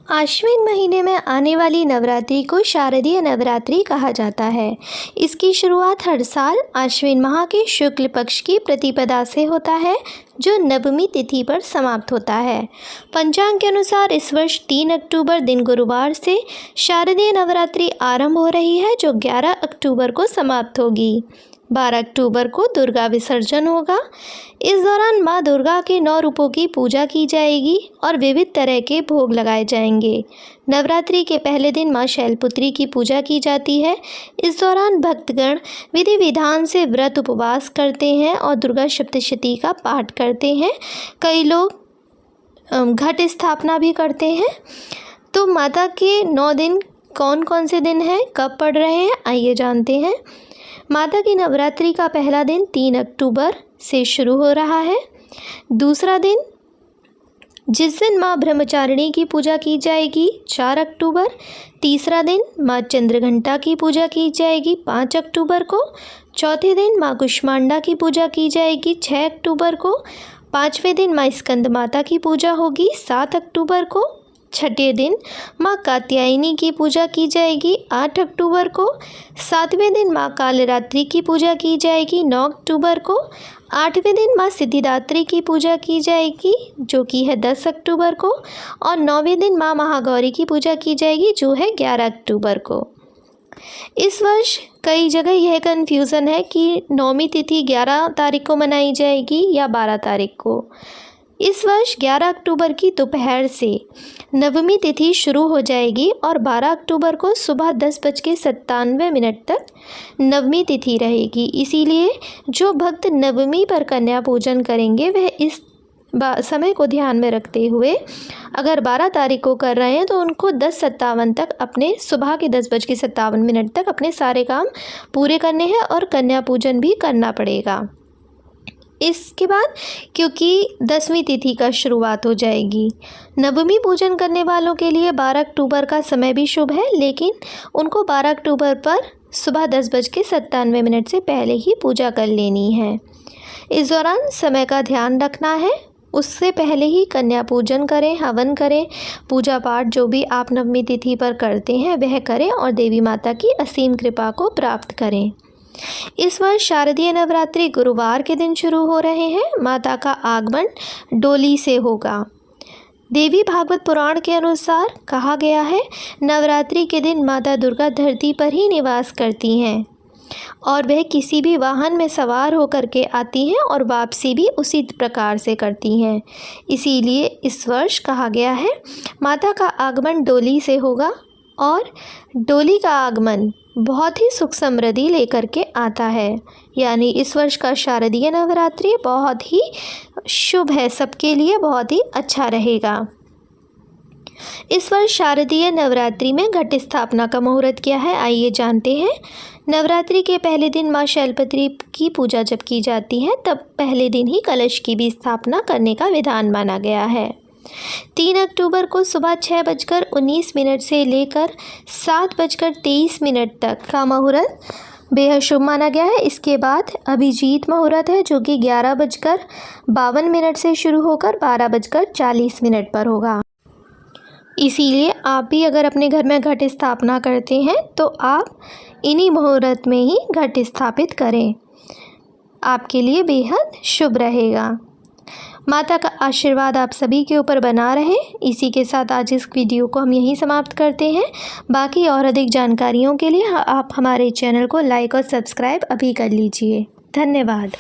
आश्विन महीने में आने वाली नवरात्रि को शारदीय नवरात्रि कहा जाता है। इसकी शुरुआत हर साल आश्विन माह के शुक्ल पक्ष की प्रतिपदा से होता है, जो नवमी तिथि पर समाप्त होता है। पंचांग के अनुसार इस वर्ष 3 अक्टूबर दिन गुरुवार से शारदीय नवरात्रि आरंभ हो रही है, जो 11 अक्टूबर को समाप्त होगी। 12 अक्टूबर को दुर्गा विसर्जन होगा। इस दौरान माँ दुर्गा के 9 रूपों की पूजा की जाएगी और विविध तरह के भोग लगाए जाएंगे। नवरात्रि के पहले दिन माँ शैलपुत्री की पूजा की जाती है। इस दौरान भक्तगण विधि विधान से व्रत उपवास करते हैं और दुर्गा सप्तशती का पाठ करते हैं। कई लोग घट स्थापना भी करते हैं। तो माता के 9 दिन कौन कौन से दिन हैं, कब पड़ रहे हैं, आइए जानते हैं। माता की नवरात्रि का पहला दिन 3 अक्टूबर से शुरू हो रहा है। दूसरा दिन, जिस दिन माँ ब्रह्मचारिणी की पूजा की जाएगी, 4 अक्टूबर। तीसरा दिन माँ चंद्रघंटा की पूजा की जाएगी, 5 अक्टूबर को। चौथे दिन माँ कुष्मांडा की पूजा की जाएगी, 6 अक्टूबर को। पाँचवें दिन माँ स्कंद माता की पूजा होगी, 7 अक्टूबर को। छठे दिन माँ कात्यायनी की पूजा की जाएगी, 8 अक्टूबर को। सातवें दिन माँ कालरात्रि की पूजा की जाएगी, 9 अक्टूबर को। आठवें दिन माँ सिद्धिदात्री की पूजा की जाएगी, जो कि है 10 अक्टूबर को। और 9वें दिन माँ महागौरी की पूजा की जाएगी, जो है 11 अक्टूबर को। इस वर्ष कई जगह यह कन्फ्यूज़न है कि नौमी तिथि 11 तारीख को मनाई जाएगी या 12 तारीख को। इस वर्ष 11 अक्टूबर की दोपहर से नवमी तिथि शुरू हो जाएगी और 12 अक्टूबर को सुबह 10:97 तक नवमी तिथि रहेगी। इसीलिए जो भक्त नवमी पर कन्या पूजन करेंगे वह इस समय को ध्यान में रखते हुए अगर 12 तारीख को कर रहे हैं तो उनको 10:57 तक अपने सुबह के 10:57 तक अपने सारे काम पूरे करने हैं और कन्या पूजन भी करना पड़ेगा। इसके बाद क्योंकि 10वीं तिथि का शुरुआत हो जाएगी। नवमी पूजन करने वालों के लिए 12 अक्टूबर का समय भी शुभ है, लेकिन उनको 12 अक्टूबर पर सुबह 10:97 से पहले ही पूजा कर लेनी है। इस दौरान समय का ध्यान रखना है, उससे पहले ही कन्या पूजन करें, हवन करें, पूजा पाठ जो भी आप नवमी तिथि पर करते हैं वह करें और देवी माता की असीम कृपा को प्राप्त करें। इस वर्ष शारदीय नवरात्रि गुरुवार के दिन शुरू हो रहे हैं। माता का आगमन डोली से होगा। देवी भागवत पुराण के अनुसार कहा गया है, नवरात्रि के दिन माता दुर्गा धरती पर ही निवास करती हैं और वह किसी भी वाहन में सवार होकर के आती हैं और वापसी भी उसी प्रकार से करती हैं। इसीलिए इस वर्ष कहा गया है माता का आगमन डोली से होगा और डोली का आगमन बहुत ही सुख समृद्धि लेकर के आता है। यानी इस वर्ष का शारदीय नवरात्रि बहुत ही शुभ है, सबके लिए बहुत ही अच्छा रहेगा। इस वर्ष शारदीय नवरात्रि में घट स्थापना का मुहूर्त क्या है, आइए जानते हैं। नवरात्रि के पहले दिन माँ शैलपुत्री की पूजा जब की जाती है तब पहले दिन ही कलश की भी स्थापना करने का विधान माना गया है। 3 अक्टूबर को सुबह 6:19 से लेकर 7:23 तक का मुहूर्त बेहद शुभ माना गया है। इसके बाद अभिजीत मुहूर्त है, जो कि 11:52 से शुरू होकर 12:40 पर होगा। इसीलिए आप भी अगर अपने घर में घट स्थापना करते हैं तो आप इन्हीं मुहूर्त में ही घट स्थापित करें, आपके लिए बेहद शुभ रहेगा। माता का आशीर्वाद आप सभी के ऊपर बना रहे। इसी के साथ आज इस वीडियो को हम यहीं समाप्त करते हैं। बाकी और अधिक जानकारियों के लिए आप हमारे चैनल को लाइक और सब्सक्राइब अभी कर लीजिए। धन्यवाद।